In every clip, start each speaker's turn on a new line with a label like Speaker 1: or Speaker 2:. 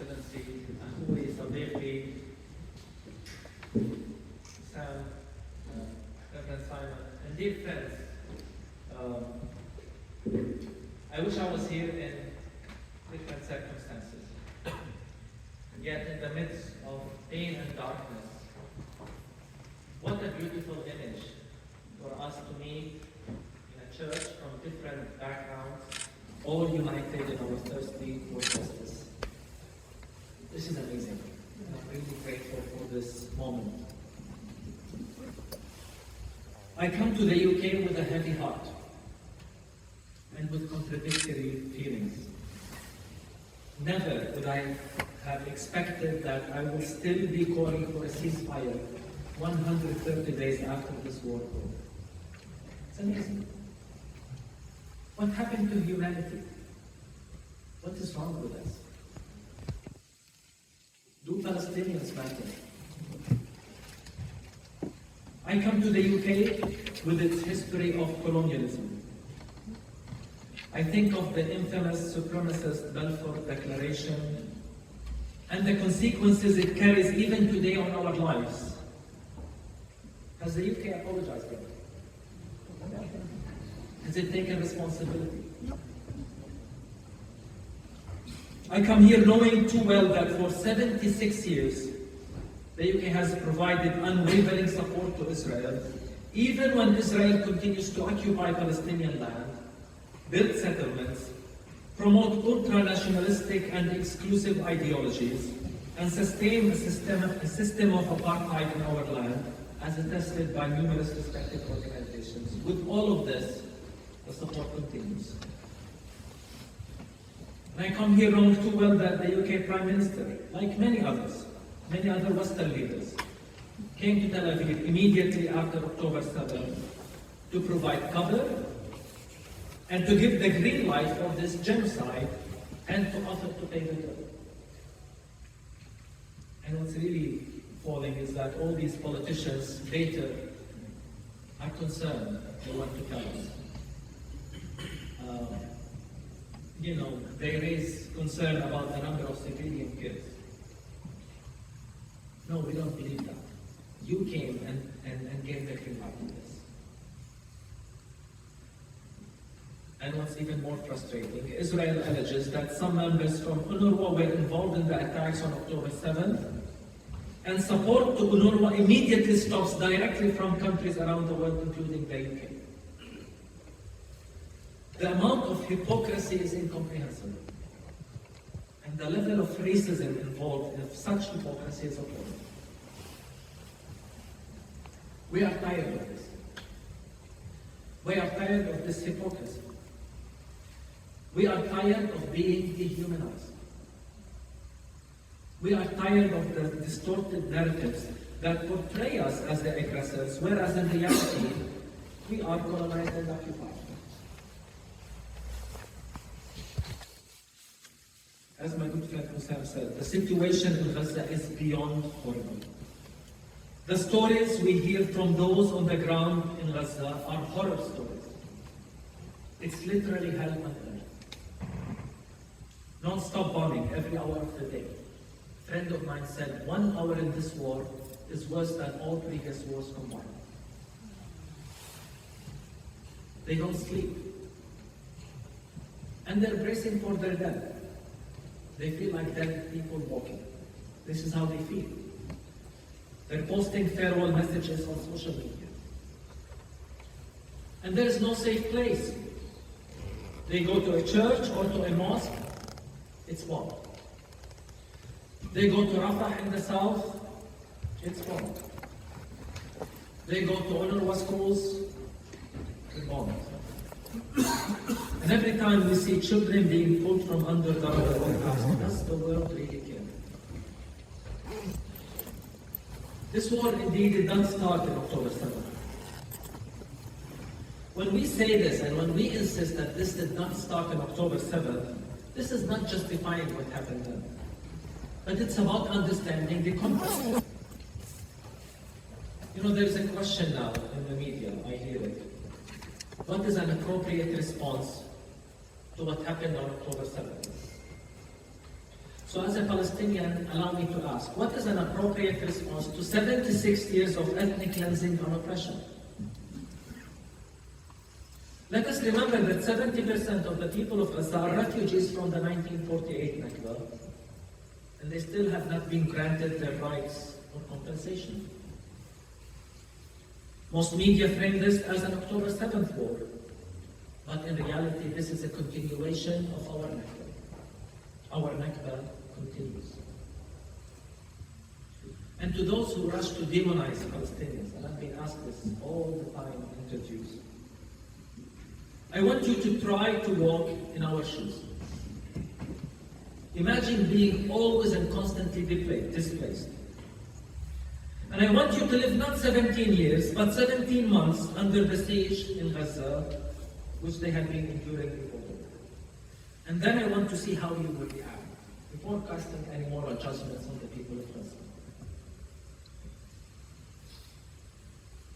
Speaker 1: Excellency, Akhoui, Sadiqi, Sam, Reverend Simon, and dear friends, I wish I was here in different circumstances. Yet in the midst of pain and darkness, what a beautiful image for us to meet in a church from different backgrounds, all united in our thirsty for justice. This is amazing, and I'm really grateful for this moment. I come to the UK with a heavy heart and with contradictory feelings. Never would I have expected that I will still be calling for a ceasefire 130 days after this war broke. It's amazing. What happened to humanity? What is wrong with us? Do Palestinians matter? I come to the UK with its history of colonialism. I think of the infamous supremacist Balfour Declaration and the consequences it carries even today on our lives. Has the UK apologized for it? Has it taken responsibility? I come here knowing too well that for 76 years, the UK has provided unwavering support to Israel, even when Israel continues to occupy Palestinian land, build settlements, promote ultra-nationalistic and exclusive ideologies, and sustain a system of apartheid in our land, as attested by numerous respected organizations. With all of this, the support continues. And I come here knowing too well that the UK Prime Minister, like many other Western leaders, came to Tel Aviv immediately after October 7th to provide cover and to give the green light for this genocide and to offer to pay the bill. And what's really falling is that all these politicians later are concerned. They want to tell us. They raise concern about the number of civilian kills. No, we don't believe that. You came and gave the green light to this. And what's even more frustrating, Israel alleges that some members from UNRWA were involved in the attacks on October 7th, and support to UNRWA immediately stops directly from countries around the world, including the UK. The amount of hypocrisy is incomprehensible. And the level of racism involved in such hypocrisy is appalling. We are tired of this. We are tired of this hypocrisy. We are tired of being dehumanized. We are tired of the distorted narratives that portray us as the aggressors, whereas in reality, we are colonized and occupied. As my good friend Munther said, the situation in Gaza is beyond horrible. The stories we hear from those on the ground in Gaza are horror stories. It's literally hell on earth. Non-stop bombing every hour of the day. A friend of mine said 1 hour in this war is worse than all previous wars combined. They don't sleep. And they're bracing for their death. They feel like dead people walking. This is how they feel. They're posting farewell messages on social media. And there is no safe place. They go to a church or to a mosque, it's bombed. They go to Rafah in the south, it's bombed. They go to UNRWA schools, it's bombed. And every time we see children being pulled from under the rubble, does the world really care? This war indeed did not start in October 7th. When we say this and when we insist that this did not start in October 7th, this is not justifying what happened then. But it's about understanding the context. There's a question now in the media, I hear it. What is an appropriate response to what happened on October 7th? So as a Palestinian, allow me to ask, what is an appropriate response to 76 years of ethnic cleansing and oppression? Let us remember that 70% of the people of Gaza are refugees from the 1948 Nakba, and they still have not been granted their rights or compensation. Most media frame this as an October 7th war, but in reality, this is a continuation of our Nakba. Our Nakba continues. And to those who rush to demonize Palestinians, and I've been asked this all the time in interviews, I want you to try to walk in our shoes. Imagine being always and constantly displaced. And I want you to live not 17 years, but 17 months under the siege in Gaza, which they had been enduring before. And then I want to see how you will react, before casting any moral judgments on the people of Gaza.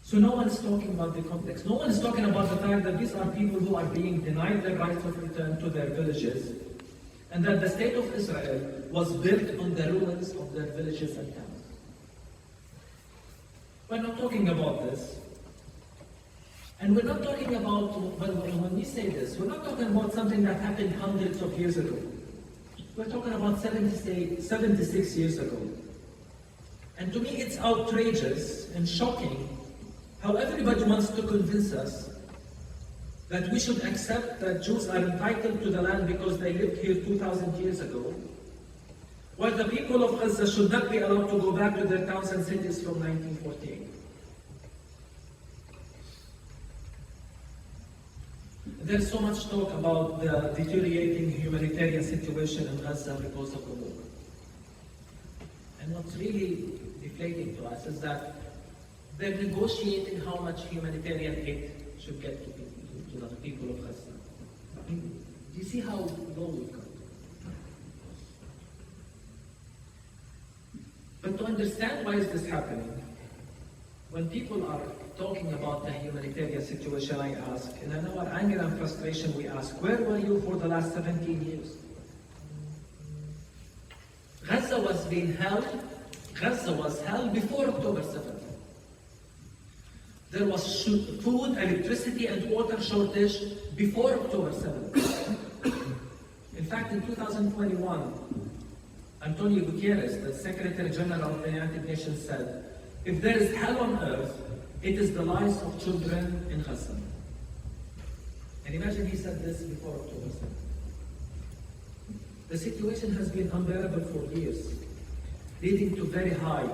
Speaker 1: So no one's talking about the context. No one is talking about the fact that these are people who are being denied their rights of return to their villages, and that the state of Israel was built on the ruins of their villages and towns. We're not talking about this. And we're not talking about, when we say this, we're not talking about something that happened hundreds of years ago. We're talking about 76 years ago. And to me, it's outrageous and shocking how everybody wants to convince us that we should accept that Jews are entitled to the land because they lived here 2,000 years ago, while the people of Gaza should not be allowed to go back to their towns and cities from 1948. There's so much talk about the deteriorating humanitarian situation in Gaza because of the war. And what's really deflating to us is that they're negotiating how much humanitarian aid should get to the people of Gaza. I mean, do you see how low we've got? But to understand why is this happening, when people are talking about the humanitarian situation, I ask, and in our anger and frustration, we ask, where were you for the last 17 years? Gaza was held before October 7th. There was food, electricity, and water shortage before October 7th. In fact, in 2021, Antonio Guterres, the Secretary General of the United Nations, said, if there is hell on earth, it is the lives of children in Gaza. And imagine he said this before October 7th. The situation has been unbearable for years, leading to very high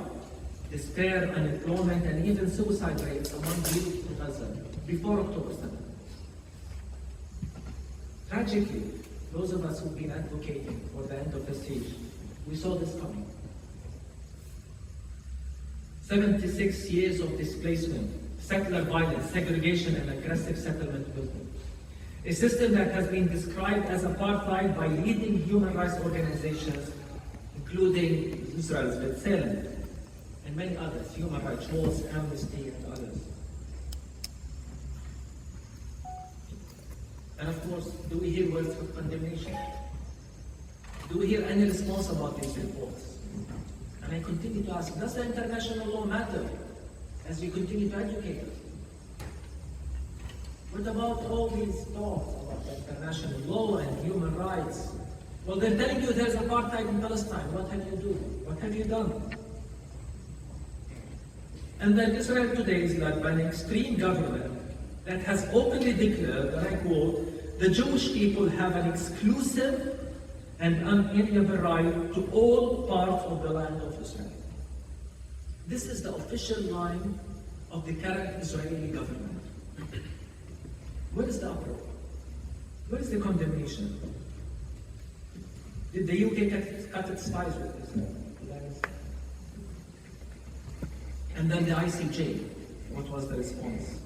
Speaker 1: despair, unemployment, and even suicide rates among youth in Gaza before October 7th. Tragically, those of us who've been advocating for the end of the siege, we saw this coming. 76 years of displacement, settler violence, segregation, and aggressive settlement building. A system that has been described as apartheid by leading human rights organizations, including Israel's B'Tselem, and many others, Human Rights Watch, Amnesty, and others. And of course, do we hear words of condemnation? Do we hear any response about these reports? And I continue to ask, does the international law matter as we continue to educate us? What about all these talks about the international law and human rights? Well, they're telling you there's apartheid in Palestine. What have you done? What have you done? And then Israel today is led by an extreme government that has openly declared, and I quote, the Jewish people have an exclusive and unalienable right to all parts of the land of Israel. This is the official line of the current Israeli government. Where is the uproar? Where is the condemnation? Did the UK cut its ties with Israel? And then the ICJ, what was the response?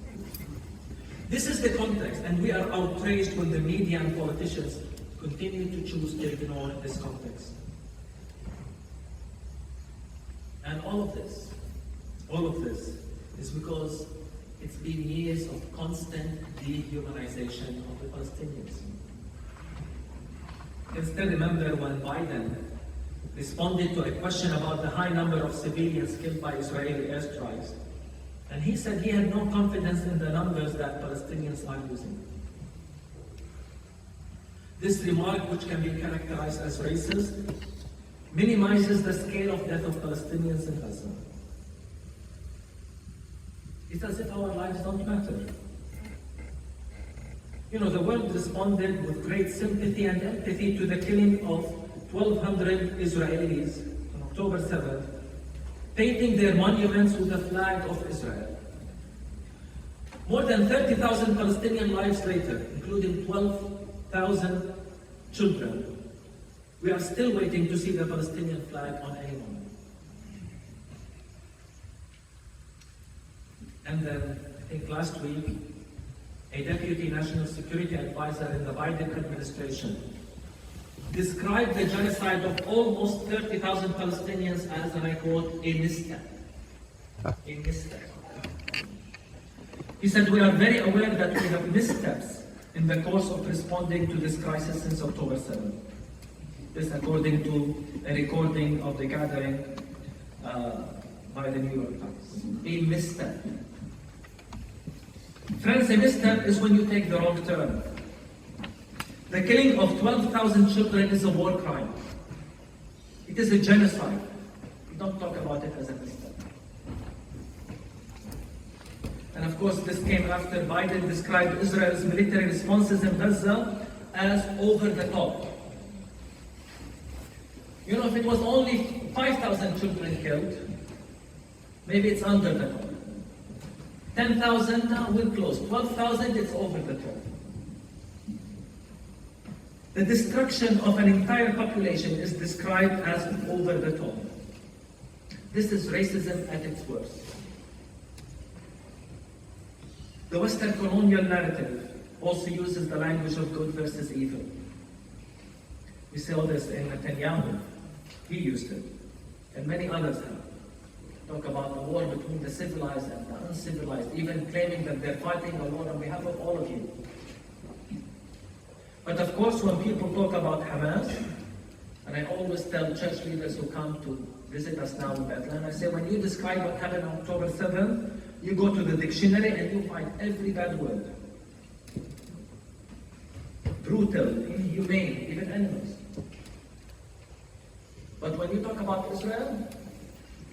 Speaker 1: This is the context, and we are outraged when the media and politicians continue to choose to ignore this context. And all of this is because it's been years of constant dehumanization of the Palestinians. You can still remember when Biden responded to a question about the high number of civilians killed by Israeli airstrikes. And he said he had no confidence in the numbers that Palestinians are using. This remark, which can be characterized as racist, minimizes the scale of death of Palestinians in Gaza. It's as if our lives don't matter. You know, the world responded with great sympathy and empathy to the killing of 1,200 Israelis on October 7th, painting their monuments with the flag of Israel. More than 30,000 Palestinian lives later, including 12,000 children, we are still waiting to see the Palestinian flag on any monument. And then, I think last week, a deputy national security advisor in the Biden administration described the genocide of almost 30,000 Palestinians as, and I quote, a misstep. A misstep. He said, we are very aware that we have missteps in the course of responding to this crisis since October 7th. This according to a recording of the gathering by the New York Times. A misstep. Friends, a misstep is when you take the wrong turn. The killing of 12,000 children is a war crime. It is a genocide. We don't talk about it as a misstep. And of course, this came after Biden described Israel's military responses in Gaza as over the top. You know, if it was only 5,000 children killed, maybe it's under the top. 10,000, now we're close. 12,000, it's over the top. The destruction of an entire population is described as over the top. This is racism at its worst. The Western colonial narrative also uses the language of good versus evil. We saw this in Netanyahu. He used it, and many others have. Talk about the war between the civilized and the uncivilized, even claiming that they're fighting a war on behalf of all of you. But of course, when people talk about Hamas, and I always tell church leaders who come to visit us now in Bethlehem, I say, when you describe what happened on October 7th, you go to the dictionary and you find every bad word. Brutal, inhumane, even animals. But when you talk about Israel,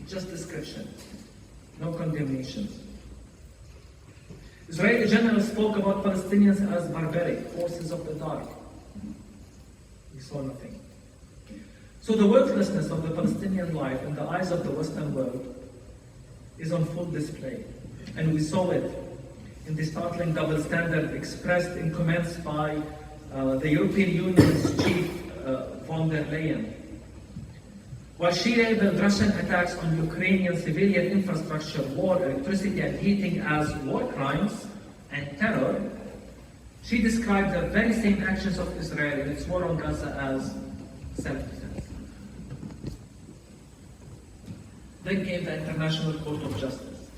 Speaker 1: just description, no condemnation. Israeli generals spoke about Palestinians as barbaric, forces of the dark. We saw nothing. So the worthlessness of the Palestinian life in the eyes of the Western world is on full display. And we saw it in the startling double standard expressed in comments by the European Union's chief, von der Leyen. While she labeled Russian attacks on Ukrainian civilian infrastructure, war, electricity, and heating as war crimes and terror, she described the very same actions of Israel in its war on Gaza as self-defense. Then came the International Court of Justice.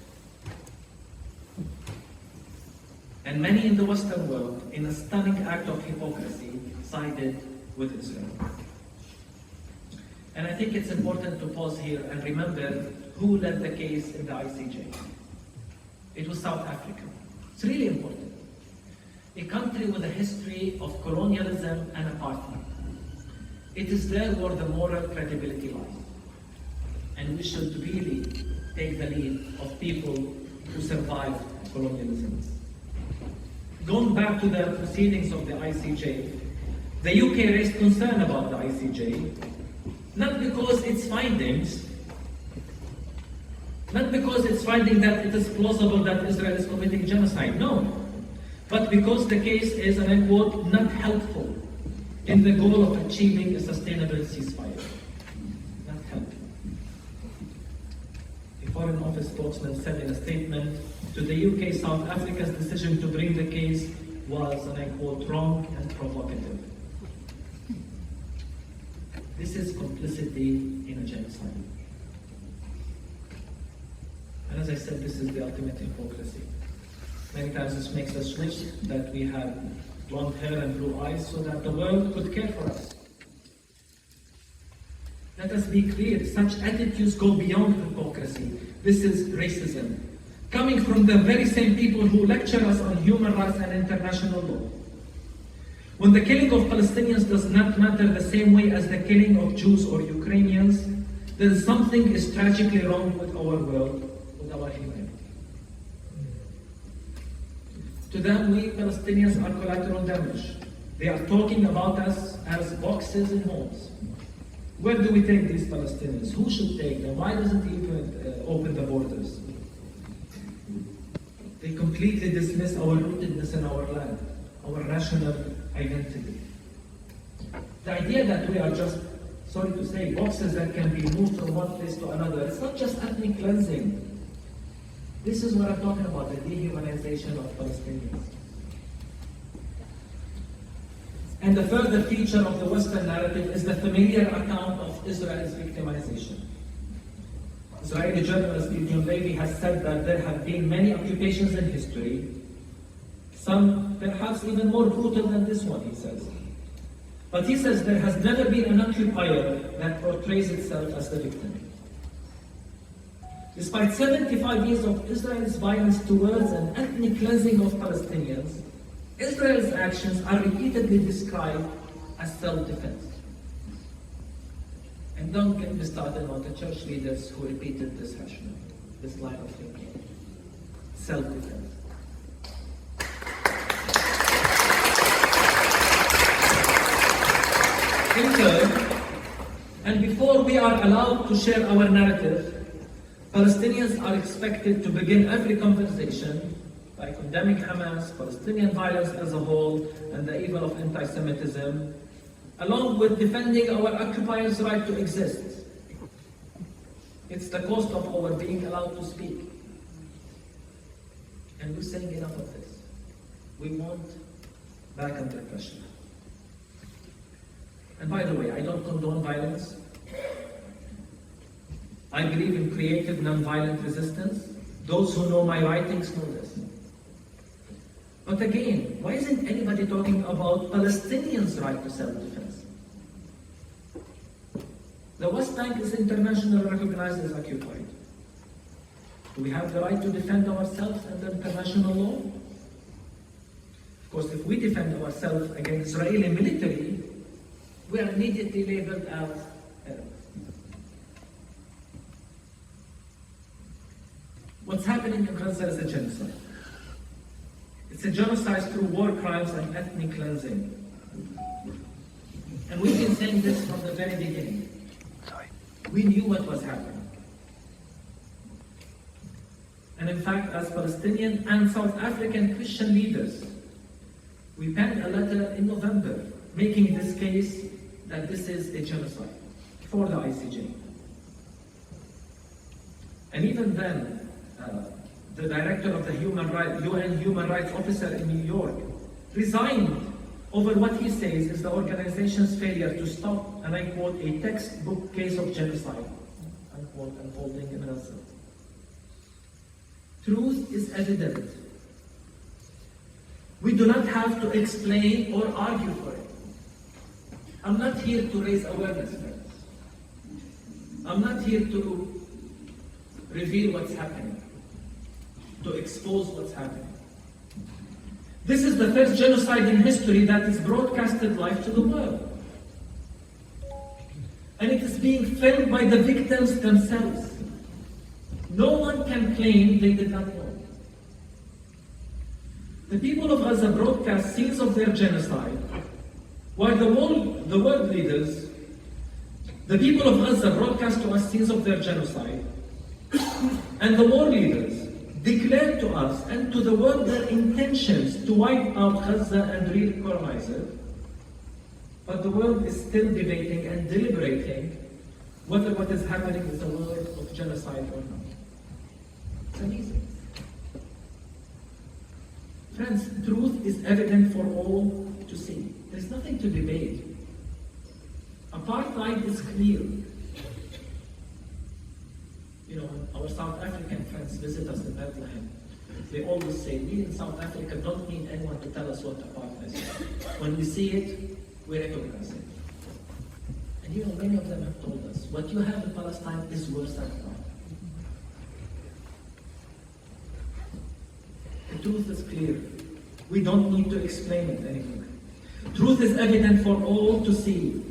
Speaker 1: And many in the Western world, in a stunning act of hypocrisy, sided with Israel. And I think it's important to pause here and remember who led the case in the ICJ. It was South Africa. It's really important. A country with a history of colonialism and apartheid. It is there where the moral credibility lies. And we should really take the lead of people who survived colonialism. Going back to the proceedings of the ICJ, the UK raised concern about the ICJ, not because its findings, not because it's finding that it is plausible that Israel is committing genocide, no, but because the case is, and I quote, not helpful in the goal of achieving a sustainable ceasefire. Not helpful. A Foreign Office spokesman said in a statement, to the UK, South Africa's decision to bring the case was, and I quote, wrong and provocative. This is complicity in a genocide. And as I said, this is the ultimate hypocrisy. Many times this makes us wish that we had blonde hair and blue eyes so that the world could care for us. Let us be clear, such attitudes go beyond hypocrisy. This is racism, coming from the very same people who lecture us on human rights and international law. When the killing of Palestinians does not matter the same way as the killing of Jews or Ukrainians, then something is tragically wrong with our world, with our humanity. To them, we Palestinians are collateral damage. They are talking about us as boxes in homes. Where do we take these Palestinians? Who should take them? Why doesn't he even open the borders? They completely dismiss our rootedness in our land, our national identity. The idea that we are just, sorry to say, boxes that can be moved from one place to another, it's not just ethnic cleansing. This is what I'm talking about, the dehumanization of Palestinians. And the further feature of the Western narrative is the familiar account of Israel's victimization. Israeli journalist Gideon Levy has said that there have been many occupations in history, some perhaps even more brutal than this one, he says. But he says there has never been an occupier that portrays itself as the victim. Despite 75 years of Israel's violence towards an ethnic cleansing of Palestinians, Israel's actions are repeatedly described as self-defense. And don't get me started on the church leaders who repeated this rationale, this line of thinking. Self-defense. In turn, and before we are allowed to share our narrative, Palestinians are expected to begin every conversation by condemning Hamas, Palestinian violence as a whole, and the evil of anti-Semitism, along with defending our occupiers' right to exist. It's the cost of our being allowed to speak. And we're saying enough of this. We want back under pressure. And by the way, I don't condone violence. I believe in creative, non-violent resistance. Those who know my writings know this. But again, why isn't anybody talking about Palestinians' right to self-defense? The West Bank is internationally recognized as occupied. Do we have the right to defend ourselves under international law? Of course, if we defend ourselves against Israeli military, we are immediately labeled as terrorists. What's happening in Gaza is a genocide. It's a genocide through war crimes and ethnic cleansing. And we've been saying this from the very beginning. We knew what was happening. And in fact, as Palestinian and South African Christian leaders, we penned a letter in November making this case that this is a genocide for the ICJ. And even then, the director of the UN Human Rights Officer in New York resigned over what he says is the organization's failure to stop, and I quote, a textbook case of genocide, unquote, unfolding in Gaza. Truth is evident. We do not have to explain or argue for it. I'm not here to raise awareness, friends. I'm not here to reveal what's happening, to expose what's happening. This is the first genocide in history that is broadcasted live to the world. And it is being filmed by the victims themselves. No one can claim they did not know. The people of Gaza broadcast scenes of their genocide, while the world leaders, the people of Gaza broadcast to us scenes of their genocide, and the war leaders declared to us and to the world their intentions to wipe out Gaza and re-colonize it. But the world is still debating and deliberating whether what is happening is a word of genocide or not. It's amazing. Friends, truth is evident for all to see. There's nothing to debate. Apartheid is clear. You know, when our South African friends visit us in Bethlehem, they always say, we in South Africa don't need anyone to tell us what apartheid is. When we see it, we recognize it. And And many of them have told us, what you have in Palestine is worse than crime. The truth is clear. We don't need to explain it anymore. Truth is evident for all to see.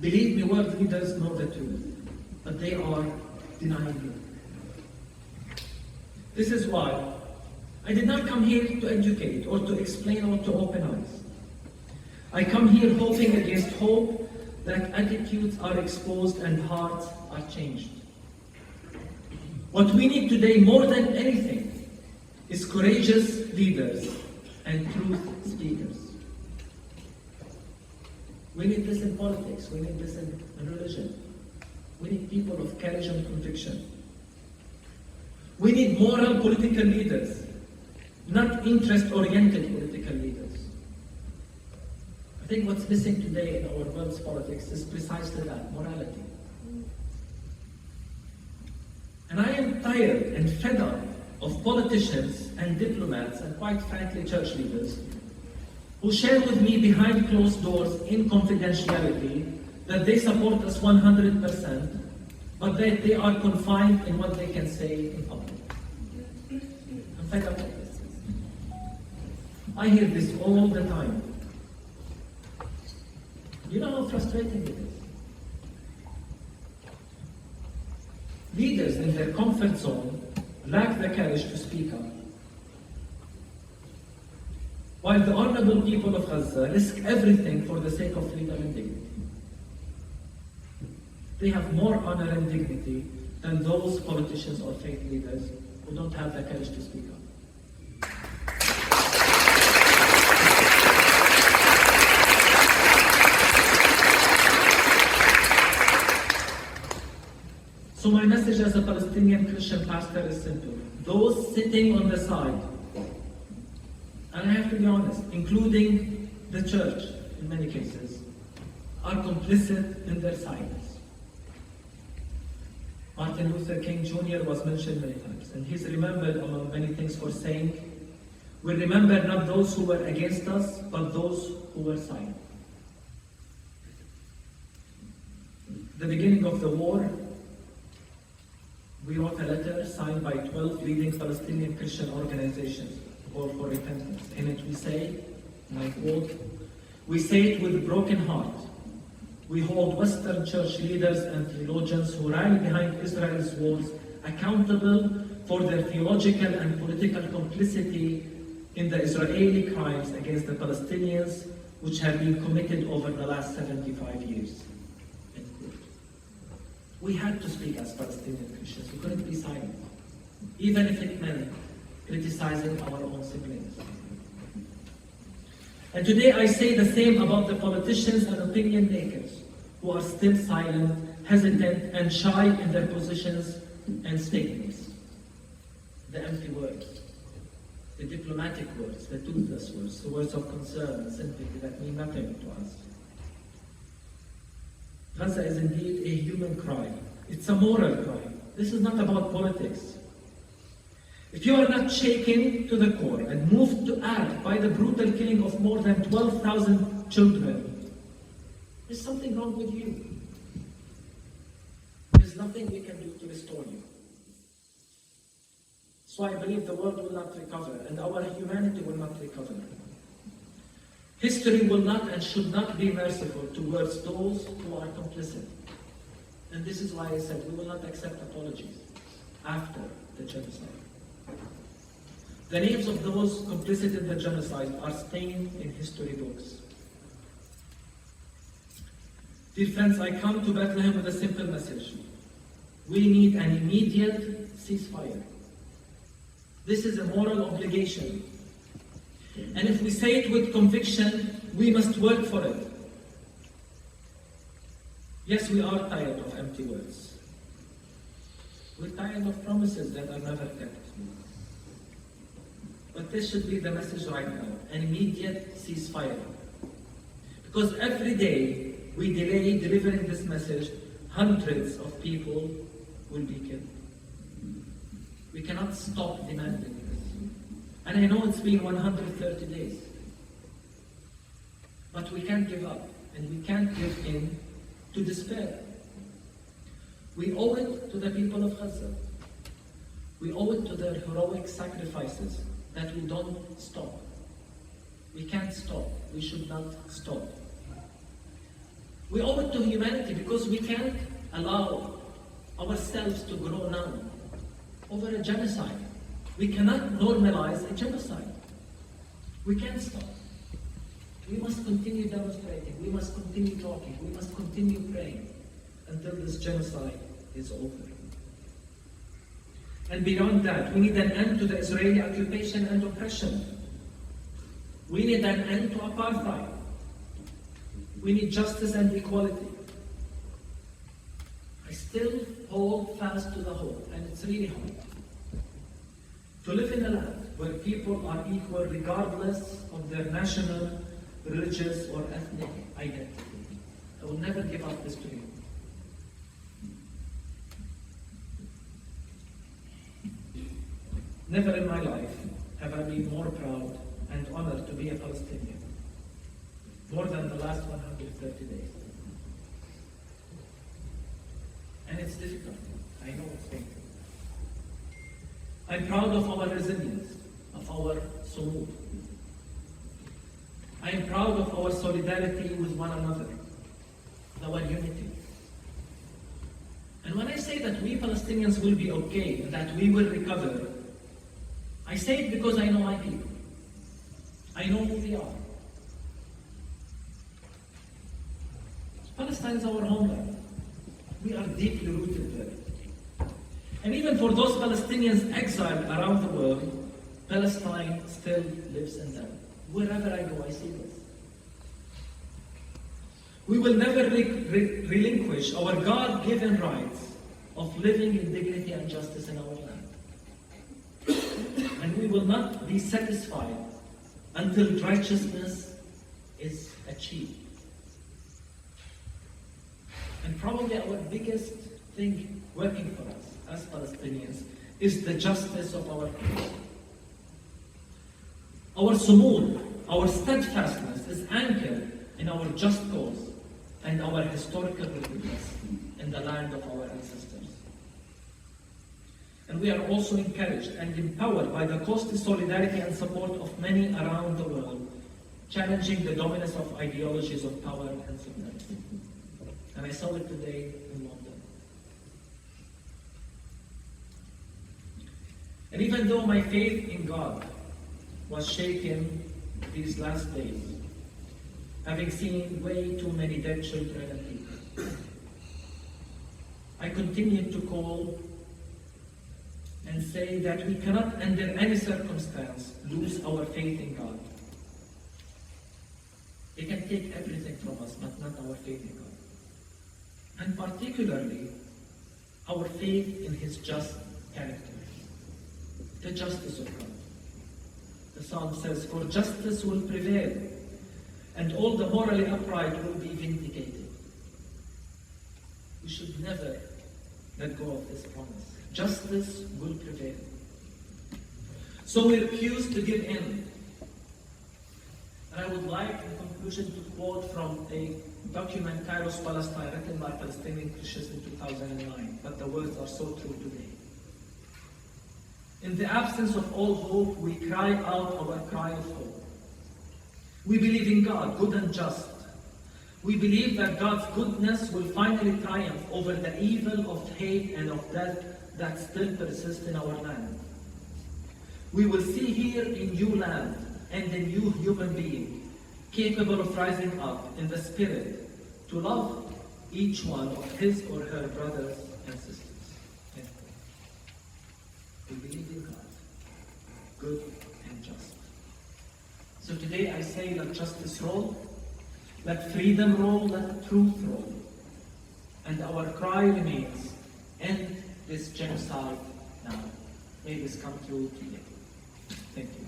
Speaker 1: Believe me, world leaders know the truth, but they are denying it. This is why I did not come here to educate or to explain or to open eyes. I come here hoping against hope that attitudes are exposed and hearts are changed. What we need today more than anything is courageous leaders and truth speakers. We need this in politics, we need this in religion. We need people of courage and conviction. We need moral political leaders, not interest-oriented political leaders. I think what's missing today in our world's politics is precisely that, morality. And I am tired and fed up of politicians and diplomats and quite frankly church leaders who share with me behind closed doors in confidentiality that they support us 100%, but that they are confined in what they can say in public. I'm fed up with this. I hear this all the time. You know how frustrating it is? Leaders in their comfort zone lack the courage to speak up. While the honorable people of Gaza risk everything for the sake of freedom and dignity. They have more honor and dignity than those politicians or faith leaders who don't have the courage to speak up. So my message as a Palestinian Christian pastor is simple. Those sitting on the side, and I have to be honest, including the church in many cases, are complicit in their silence. Martin Luther King Jr. was mentioned many times, and he's remembered among many things for saying, we remember not those who were against us, but those who were silent. At the beginning of the war, we wrote a letter signed by 12 leading Palestinian Christian organizations, call for repentance. In it we say, and I quote, we say it with a broken heart. We hold Western church leaders and theologians who rally behind Israel's wars accountable for their theological and political complicity in the Israeli crimes against the Palestinians, which have been committed over the last 75 years. We had to speak as Palestinian Christians. We couldn't be silent, even if it meant criticizing our own siblings. And today I say the same about the politicians and opinion makers who are still silent, hesitant, and shy in their positions and statements. The empty words, the diplomatic words, the toothless words, the words of concern and sympathy that mean nothing to us. Gaza is indeed a human cry. It's a moral cry. This is not about politics. If you are not shaken to the core and moved to act by the brutal killing of more than 12,000 children, there's something wrong with you. There's nothing we can do to restore you. So I believe the world will not recover, and our humanity will not recover. History will not and should not be merciful towards those who are complicit. And this is why I said we will not accept apologies after the genocide. The names of those complicit in the genocide are stained in history books. Dear friends, I come to Bethlehem with a simple message. We need an immediate ceasefire. This is a moral obligation. And if we say it with conviction, we must work for it. Yes, we are tired of empty words. We're tired of promises that are never kept. But this should be the message right now, an immediate ceasefire. Because every day we delay delivering this message, hundreds of people will be killed. We cannot stop demanding this. And I know it's been 130 days. But we can't give up, and we can't give in to despair. We owe it to the people of Gaza. We owe it to their heroic sacrifices that we don't stop. We can't stop. We should not stop. We owe it to humanity because we can't allow ourselves to grow numb over a genocide. We cannot normalize a genocide. We can't stop. We must continue demonstrating. We must continue talking. We must continue praying until this genocide is over. And beyond that, we need an end to the Israeli occupation and oppression. We need an end to apartheid. We need justice and equality. I still hold fast to the hope, and it's really hard. To live in a land where people are equal regardless of their national, religious, or ethnic identity. I will never give up this dream. Never in my life have I been more proud and honored to be a Palestinian, more than the last 130 days. And it's difficult. I know it's painful. I'm proud of our resilience, of our sumud. I am proud of our solidarity with one another, our unity. And when I say that we Palestinians will be okay, that we will recover, I say it because I know my people. I know who they are. Palestine is our homeland. We are deeply rooted there. And even for those Palestinians exiled around the world, Palestine still lives in them. Wherever I go, I see this. We will never relinquish our God-given rights of living in dignity and justice in our land. And we will not be satisfied until righteousness is achieved. And probably our biggest thing working for us as Palestinians is the justice of our people. Our sumud, our steadfastness is anchored in our just cause and our historical wickedness in the land of our ancestors. And we are also encouraged and empowered by the costly solidarity and support of many around the world, challenging the dominance of ideologies of power and superiority. And I saw it today in London. And even though my faith in God was shaken these last days, having seen way too many dead children and people, I continue to call and say that we cannot, under any circumstance, lose our faith in God. They can take everything from us, but not our faith in God. And particularly, our faith in His just character, the justice of God. The Psalm says, "For justice will prevail, and all the morally upright will be vindicated." We should never let go of this promise. Justice will prevail. So we refuse to give in. And I would like, in conclusion, to quote from a document, Kairos Palestine, written by Palestinian Christians in 2009, but the words are so true today. In the absence of all hope, we cry out our cry of hope. We believe in God, good and just. We believe that God's goodness will finally triumph over the evil of hate and of death that still persists in our land. We will see here a new land and a new human being capable of rising up in the spirit to love each one of his or her brothers and sisters. We believe in God, good and just. So today I say, let justice roll, let freedom roll, let truth roll. And our cry remains, end this genocide now. May this come true today. Thank you.